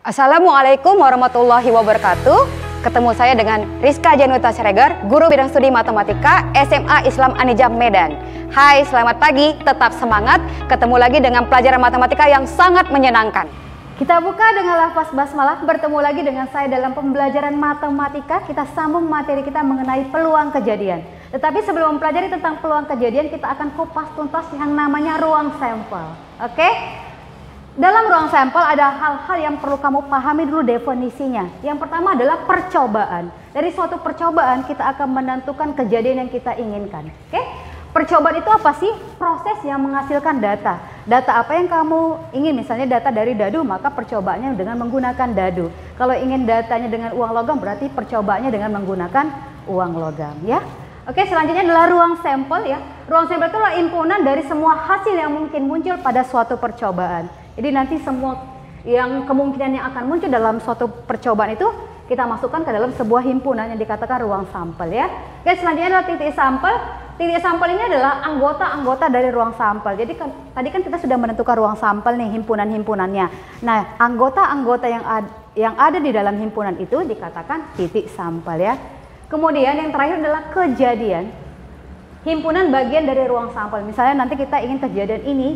Assalamualaikum warahmatullahi wabarakatuh. Ketemu saya dengan Rizka Januta Siregar, Guru Bidang Studi Matematika SMA Islam Anijam Medan. Hai, selamat pagi, tetap semangat. Ketemu lagi dengan pelajaran matematika yang sangat menyenangkan. Kita buka dengan lafaz basmalah, bertemu lagi dengan saya dalam pembelajaran matematika. Kita sambung materi kita mengenai peluang kejadian. Tetapi sebelum mempelajari tentang peluang kejadian, kita akan kupas tuntas yang namanya ruang sampel. Oke? Dalam ruang sampel ada hal-hal yang perlu kamu pahami dulu definisinya. Yang pertama adalah percobaan. Dari suatu percobaan kita akan menentukan kejadian yang kita inginkan. Oke? Percobaan itu apa sih? Proses yang menghasilkan data. Data apa yang kamu ingin? Misalnya data dari dadu, maka percobaannya dengan menggunakan dadu. Kalau ingin datanya dengan uang logam, berarti percobaannya dengan menggunakan uang logam, ya. Oke, selanjutnya adalah ruang sampel, ya. Ruang sampel itu adalah himpunan dari semua hasil yang mungkin muncul pada suatu percobaan. Jadi nanti semua yang kemungkinan yang akan muncul dalam suatu percobaan itu kita masukkan ke dalam sebuah himpunan yang dikatakan ruang sampel, ya. Oke, selanjutnya adalah titik sampel. Titik sampel ini adalah anggota-anggota dari ruang sampel. Jadi tadi kan kita sudah menentukan ruang sampel nih, himpunan-himpunannya. Nah, anggota-anggota yang ada di dalam himpunan itu dikatakan titik sampel, ya. Kemudian yang terakhir adalah kejadian. Himpunan bagian dari ruang sampel. Misalnya nanti kita ingin kejadian ini,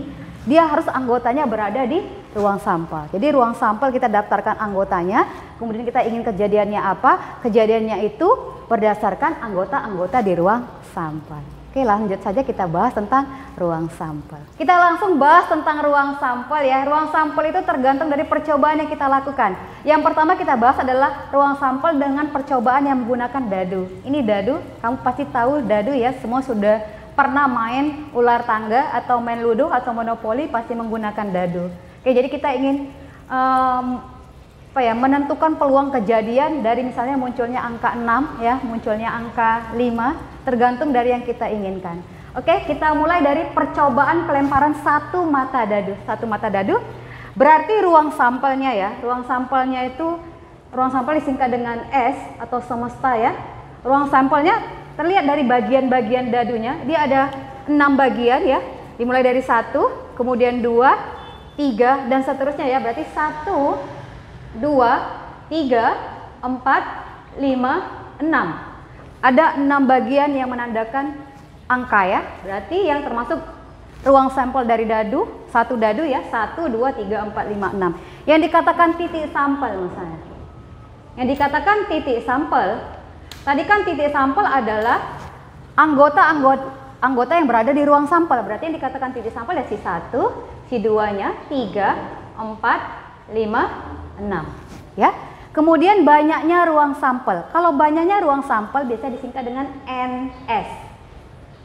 dia harus anggotanya berada di ruang sampel. Jadi ruang sampel kita daftarkan anggotanya, kemudian kita ingin kejadiannya apa? Kejadiannya itu berdasarkan anggota-anggota di ruang sampel. Oke, lanjut saja kita bahas tentang ruang sampel. Kita langsung bahas tentang ruang sampel, ya. Ruang sampel itu tergantung dari percobaan yang kita lakukan. Yang pertama kita bahas adalah ruang sampel dengan percobaan yang menggunakan dadu. Ini dadu, kamu pasti tahu dadu, ya. Semua sudah pernah main ular tangga atau main ludo atau monopoli pasti menggunakan dadu. Oke, jadi kita ingin menentukan peluang kejadian dari misalnya munculnya angka 6, ya, munculnya angka 5, tergantung dari yang kita inginkan. Oke, kita mulai dari percobaan pelemparan satu mata dadu. Satu mata dadu berarti ruang sampelnya, ya. Ruang sampelnya itu, ruang sampel disingkat dengan S atau semesta, ya. Ruang sampelnya terlihat dari bagian-bagian dadunya. Dia ada 6 bagian, ya. Dimulai dari 1, kemudian 2, 3 dan seterusnya, ya. Berarti 1, 2, 3, 4, 5, 6. Ada 6 bagian yang menandakan angka, ya. Berarti yang termasuk ruang sampel dari dadu, satu dadu, ya. 1, 2, 3, 4, 5, 6. Yang dikatakan titik sampel misalnya. Yang dikatakan titik sampel, tadi kan titik sampel adalah anggota yang berada di ruang sampel. Berarti yang dikatakan titik sampel ya si 1, si 2-nya, 3, 4, 5, 6, ya. Kemudian banyaknya ruang sampel. Kalau banyaknya ruang sampel biasa disingkat dengan NS.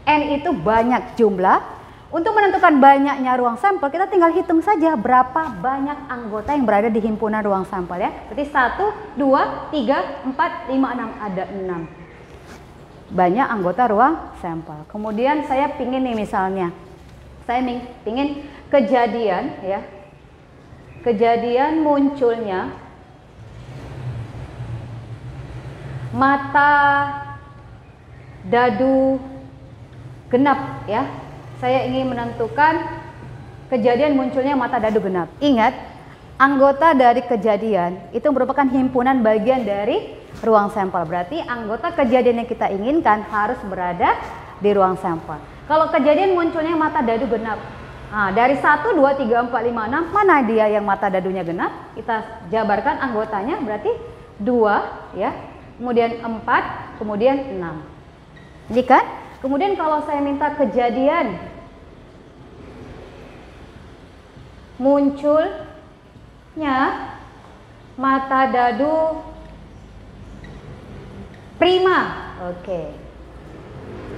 N itu banyak jumlah. Untuk menentukan banyaknya ruang sampel, kita tinggal hitung saja berapa banyak anggota yang berada di himpunan ruang sampel, ya. Berarti 1, 2, 3, 4, 5, 6. Ada 6. Banyak anggota ruang sampel. Kemudian saya pingin nih misalnya, saya pingin kejadian, ya. Kejadian munculnya mata dadu genap, ya. Saya ingin menentukan kejadian munculnya mata dadu genap. Ingat, anggota dari kejadian itu merupakan himpunan bagian dari ruang sampel. Berarti anggota kejadian yang kita inginkan harus berada di ruang sampel. Kalau kejadian munculnya mata dadu genap, nah, dari 1, 2, 3, 4, 5, 6, mana dia yang mata dadunya genap? Kita jabarkan anggotanya, berarti 2, ya. Kemudian 4, kemudian 6. Ini kan? Kemudian kalau saya minta kejadian munculnya mata dadu prima. Oke.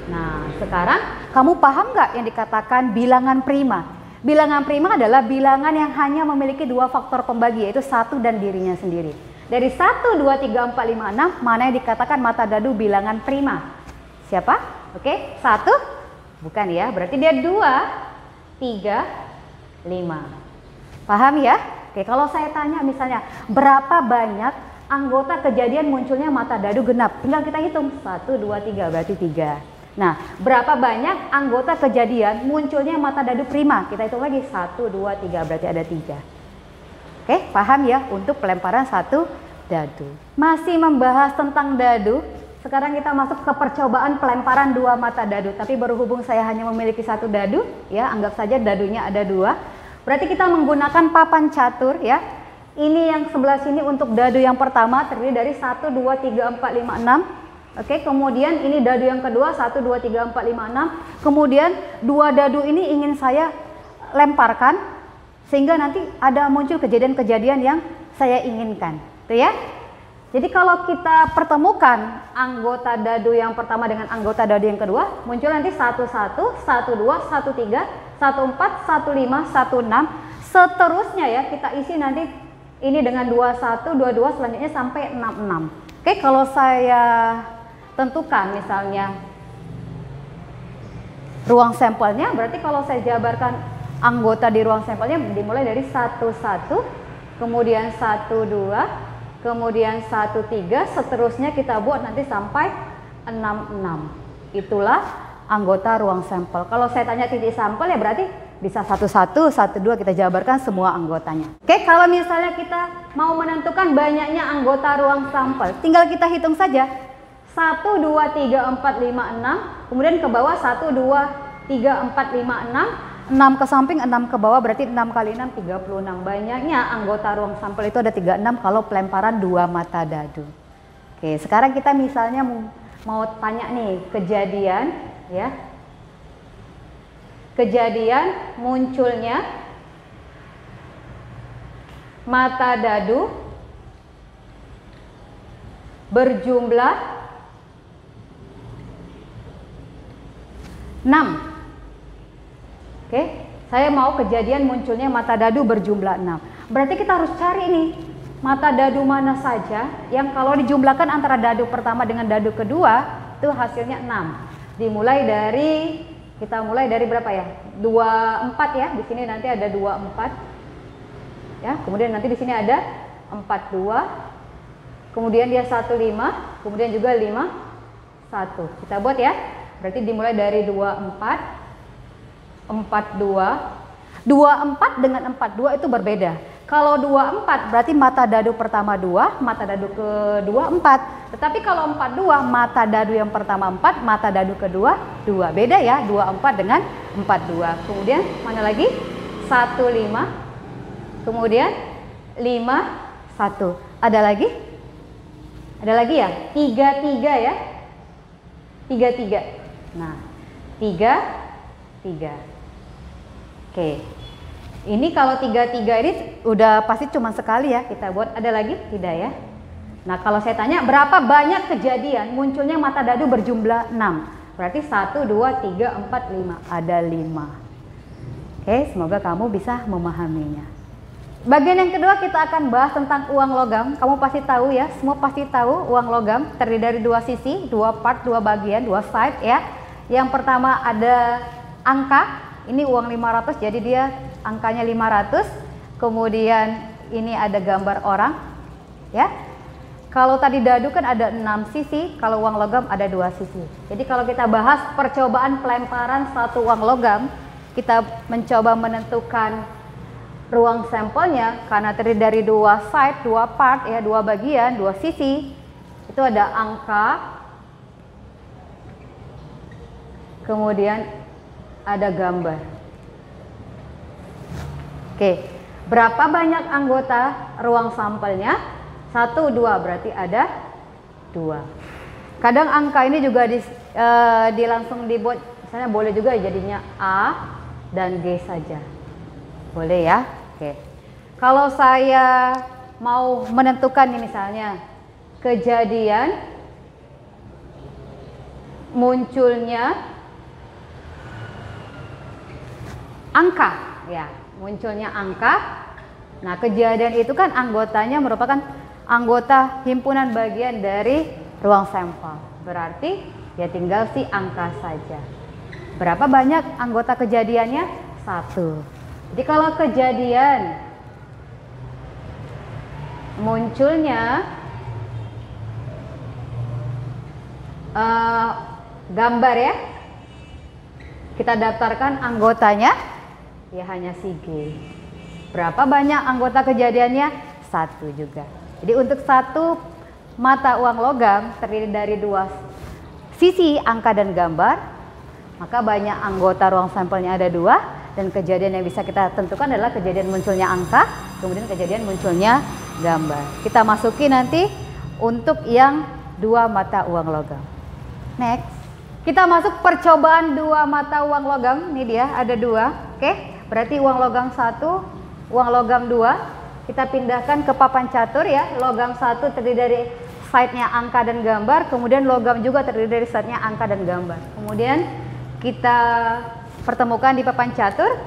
Nah, sekarang kamu paham nggak yang dikatakan bilangan prima? Bilangan prima adalah bilangan yang hanya memiliki 2 faktor pembagi, yaitu 1 dan dirinya sendiri. Dari 1, 2, 3, 4, 5, 6, mana yang dikatakan mata dadu bilangan prima? Siapa? Oke, 1? Bukan, ya. Berarti dia 2, 3, 5. Paham, ya? Oke, kalau saya tanya misalnya, berapa banyak anggota kejadian munculnya mata dadu genap? Tinggal kita hitung. 1, 2, 3, berarti 3. Nah, berapa banyak anggota kejadian munculnya mata dadu prima? Kita hitung lagi. 1, 2, 3, berarti ada 3. Oke, paham ya untuk pelemparan satu dadu. Masih membahas tentang dadu. Sekarang kita masuk ke percobaan pelemparan 2 mata dadu. Tapi berhubung saya hanya memiliki 1 dadu, ya anggap saja dadunya ada 2. Berarti kita menggunakan papan catur ya. Ini yang sebelah sini untuk dadu yang pertama terdiri dari 1, 2, 3, 4, 5, 6. Oke, kemudian ini dadu yang kedua 1, 2, 3, 4, 5, 6. Kemudian 2 dadu ini ingin saya lemparkan sehingga nanti ada muncul kejadian-kejadian yang saya inginkan. Tuh ya. Jadi kalau kita pertemukan anggota dadu yang pertama dengan anggota dadu yang kedua, muncul nanti 1, 1, 1, 2, 1, 3, 1, 4, 1, 5, 1, 6. Seterusnya ya, kita isi nanti ini dengan 21, 22, selanjutnya sampai 66. Oke, kalau saya tentukan misalnya ruang sampelnya, berarti kalau saya jabarkan anggota di ruang sampelnya dimulai dari 1, 1, kemudian 1, 2, kemudian 1, 3, seterusnya kita buat nanti sampai 6, 6. Itulah anggota ruang sampel. Kalau saya tanya titik sampel ya berarti bisa 1, 1, 1, 2 kita jabarkan semua anggotanya. Oke, kalau misalnya kita mau menentukan banyaknya anggota ruang sampel, tinggal kita hitung saja. 1, 2, 3, 4, 5, 6, kemudian ke bawah 1, 2, 3, 4, 5, 6. 6 ke samping, 6 ke bawah, berarti 6 kali 6, 36. Banyaknya anggota ruang sampel itu ada 36 kalau pelemparan 2 mata dadu. Oke, sekarang kita misalnya mau tanya nih kejadian ya. Kejadian munculnya mata dadu berjumlah 6. Oke, saya mau kejadian munculnya mata dadu berjumlah 6. Berarti kita harus cari nih mata dadu mana saja yang kalau dijumlahkan antara dadu pertama dengan dadu kedua itu hasilnya 6. Dimulai dari, kita mulai dari berapa ya? 24 ya. Di sini nanti ada 24. Ya, kemudian nanti di sini ada 42. Kemudian dia 15, kemudian juga 51. Kita buat ya. Berarti dimulai dari 24, 42. 24 dengan 42 itu berbeda. Kalau 24 berarti mata dadu pertama 2, mata dadu kedua 4. Tetapi kalau 42 mata dadu yang pertama 4, mata dadu kedua 2. Beda ya, 24 dengan 42. Kemudian mana lagi? 15. Kemudian 51. Ada lagi? Ada lagi ya? 33 ya? 33. Nah, 3. Oke, ini kalau 33 ini udah pasti cuma sekali ya kita buat. Ada lagi? Tidak ya. Nah kalau saya tanya berapa banyak kejadian munculnya mata dadu berjumlah 6, berarti 1, 2, 3, 4, 5. Ada 5. Oke, semoga kamu bisa memahaminya. Bagian yang kedua kita akan bahas tentang uang logam. Kamu pasti tahu ya, semua pasti tahu uang logam terdiri dari 2 sisi, 2 part, 2 bagian, 2 side ya. Yang pertama ada angka. Ini uang 500, jadi dia angkanya 500. Kemudian ini ada gambar orang ya. Kalau tadi dadu kan ada 6 sisi, kalau uang logam ada 2 sisi. Jadi kalau kita bahas percobaan pelemparan satu uang logam, kita mencoba menentukan ruang sampelnya karena terdiri dari 2 side, 2 part ya, 2 bagian, 2 sisi. Itu ada angka. Kemudian ada gambar. Oke, berapa banyak anggota ruang sampelnya? 1, 2, berarti ada 2. Kadang angka ini juga langsung dibuat, misalnya boleh juga jadinya A dan G saja. Boleh ya? Oke. Kalau saya mau menentukan nih misalnya kejadian munculnya angka ya, munculnya angka. Nah, kejadian itu kan anggotanya merupakan anggota himpunan bagian dari ruang sampel. Berarti ya tinggal si angka saja. Berapa banyak anggota kejadiannya? 1. Jadi kalau kejadian munculnya gambar ya, kita daftarkan anggotanya ya hanya si G. Berapa banyak anggota kejadiannya? 1 juga. Jadi untuk satu mata uang logam terdiri dari 2 sisi angka dan gambar, maka banyak anggota ruang sampelnya ada 2, dan kejadian yang bisa kita tentukan adalah kejadian munculnya angka, kemudian kejadian munculnya gambar. Kita masuki nanti untuk yang 2 mata uang logam. Next, kita masuk percobaan 2 mata uang logam. Ini dia ada 2. Oke, berarti uang logam 1, uang logam 2 kita pindahkan ke papan catur ya. Logam 1 terdiri dari side-nya angka dan gambar, kemudian logam juga terdiri dari side-nya angka dan gambar. Kemudian kita pertemukan di papan catur.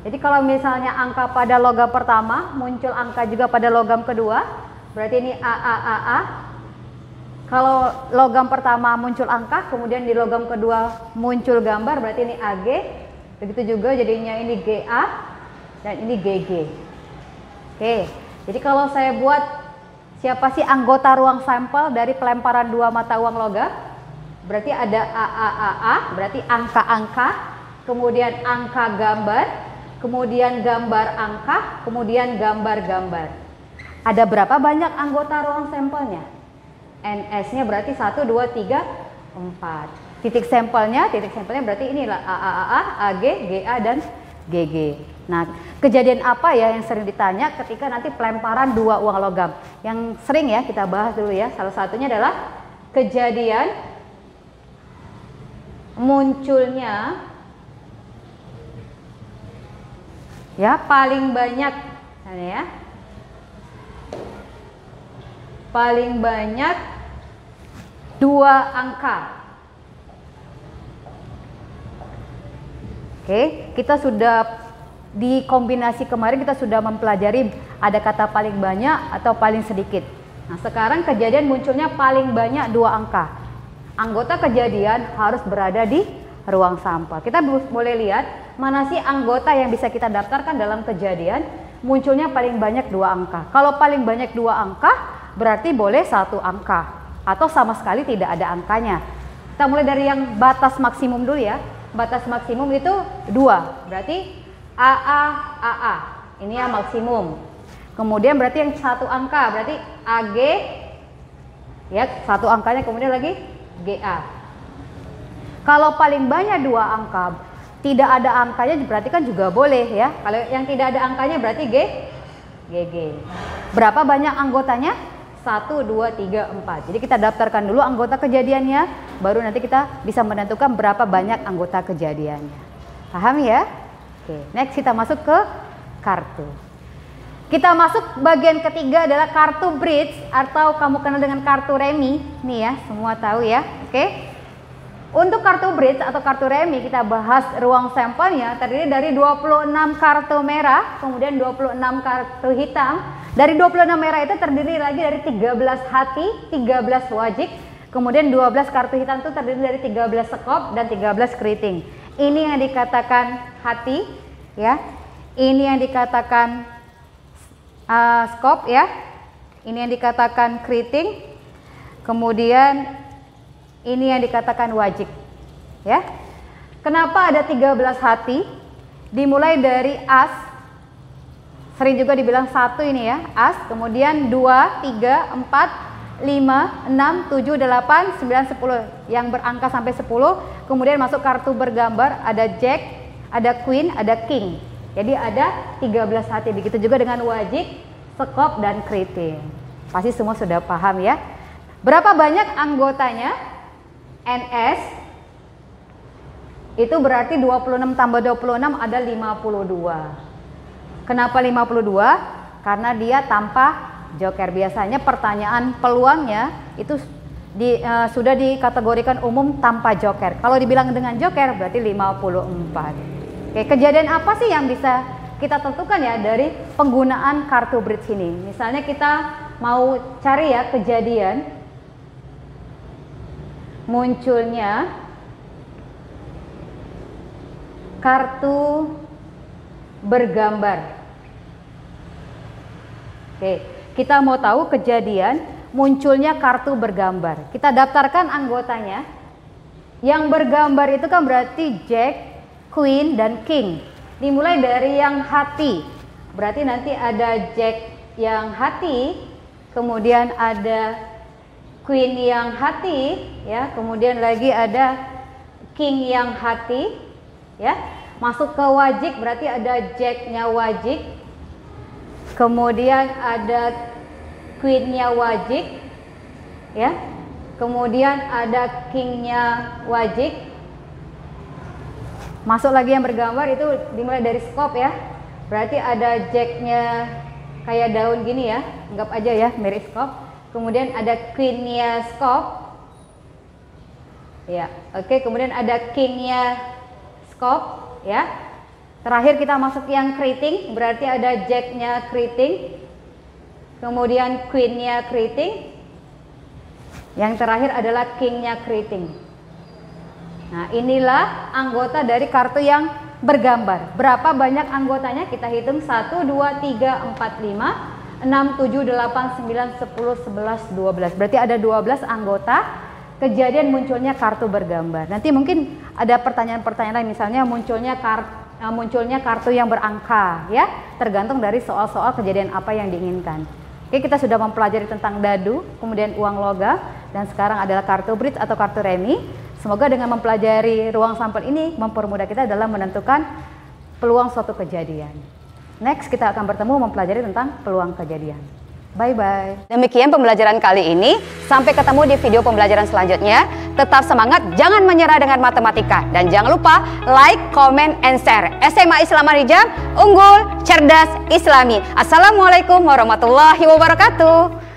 Jadi kalau misalnya angka pada logam pertama, muncul angka juga pada logam kedua, berarti ini A. Kalau logam pertama muncul angka, kemudian di logam kedua muncul gambar, berarti ini AG. Begitu juga jadinya ini GA. Dan ini GG. Oke, jadi kalau saya buat siapa sih anggota ruang sampel dari pelemparan 2 mata uang logam? Berarti ada A, berarti angka-angka, kemudian angka gambar, kemudian gambar angka, kemudian gambar-gambar. Ada berapa banyak anggota ruang sampelnya? NS-nya berarti 1, 2, 3, 4. Titik sampelnya berarti inilah A, AG, GA, dan GG. Nah, kejadian apa ya yang sering ditanya ketika nanti pelemparan 2 uang logam? Yang sering ya kita bahas dulu ya. Salah satunya adalah kejadian munculnya ya paling banyak ya. Paling banyak 2 angka. Oke, kita sudah di kombinasi kemarin kita sudah mempelajari ada kata paling banyak atau paling sedikit. Nah, sekarang kejadian munculnya paling banyak 2 angka. Anggota kejadian harus berada di ruang sampel. Kita boleh lihat mana sih anggota yang bisa kita daftarkan dalam kejadian munculnya paling banyak 2 angka. Kalau paling banyak 2 angka berarti boleh 1 angka atau sama sekali tidak ada angkanya. Kita mulai dari yang batas maksimum dulu ya. Batas maksimum itu 2, berarti AA. Ini yang maksimum. Kemudian berarti yang 1 angka, berarti AG ya, 1 angkanya, kemudian lagi GA. Kalau paling banyak 2 angka, tidak ada angkanya berarti kan juga boleh ya. Kalau yang tidak ada angkanya berarti GG. Berapa banyak anggotanya? 1, 2, 3, 4. Jadi kita daftarkan dulu anggota kejadiannya, baru nanti kita bisa menentukan berapa banyak anggota kejadiannya. Paham ya? Oke, next kita masuk ke kartu. Kita masuk bagian ketiga adalah kartu bridge atau kamu kenal dengan kartu remi. Nih ya, semua tahu ya. Oke. Untuk kartu bridge atau kartu remi kita bahas ruang sampelnya terdiri dari 26 kartu merah, kemudian 26 kartu hitam. Dari 26 merah itu terdiri lagi dari 13 hati, 13 wajik, kemudian 12 kartu hitam itu terdiri dari 13 sekop dan 13 keriting. Ini yang dikatakan hati ya. Ini yang dikatakan skop ya. Ini yang dikatakan keriting. Kemudian ini yang dikatakan wajik ya. Kenapa ada 13 hati? Dimulai dari as, sering juga dibilang 1 ini ya, as, kemudian 2, 3, 4, 5, 6, 7, 8, 9, 10 yang berangka sampai 10. Kemudian masuk kartu bergambar, ada jack, ada queen, ada king. Jadi ada 13 hati. Begitu juga dengan wajik, sekop, dan keriting. Pasti semua sudah paham ya. Berapa banyak anggotanya? NS itu berarti 26 tambah 26 ada 52. Kenapa 52? Karena dia tanpa joker. Biasanya pertanyaan peluangnya itu sudah dikategorikan umum tanpa joker. Kalau dibilang dengan joker berarti 54. Oke, kejadian apa sih yang bisa kita tentukan ya dari penggunaan kartu bridge ini? Misalnya kita mau cari ya kejadian munculnya kartu bergambar. Oke, kita mau tahu kejadian munculnya kartu bergambar. Kita daftarkan anggotanya. Yang bergambar itu kan berarti jack, queen, dan king. Dimulai dari yang hati. berarti nanti ada Jack yang hati, kemudian ada Queen yang hati, ya, kemudian lagi ada King yang hati, ya. Masuk ke wajik berarti ada Jack-nya wajik, kemudian ada Queen-nya wajik, ya. Kemudian ada King-nya wajik. Masuk lagi yang bergambar itu dimulai dari skop, ya. Berarti ada Jack-nya kayak daun gini, ya. Anggap aja ya mirip skop. Kemudian ada Queen-nya skop. Ya, oke, kemudian ada King-nya skop. Ya, terakhir kita masuk yang keriting, berarti ada Jack-nya keriting, kemudian Queen-nya keriting, yang terakhir adalah King-nya keriting. Nah, inilah anggota dari kartu yang bergambar. Berapa banyak anggotanya? Kita hitung 1, 2, 3, 4, 5, 6, 7, 8, 9, 10, 11, 12. Berarti ada 12 anggota kejadian munculnya kartu bergambar. Nanti mungkin ada pertanyaan-pertanyaan lain, misalnya munculnya kartu yang berangka, ya, tergantung dari soal-soal kejadian apa yang diinginkan. Oke, kita sudah mempelajari tentang dadu, kemudian uang logam, dan sekarang adalah kartu bridge atau kartu remi. Semoga dengan mempelajari ruang sampel ini mempermudah kita dalam menentukan peluang suatu kejadian. Next, kita akan bertemu mempelajari tentang peluang kejadian. Bye-bye. Demikian pembelajaran kali ini. Sampai ketemu di video pembelajaran selanjutnya. Tetap semangat, jangan menyerah dengan matematika. Dan jangan lupa like, comment, and share. SMA Islam Anijam, unggul, cerdas, islami. Assalamualaikum warahmatullahi wabarakatuh.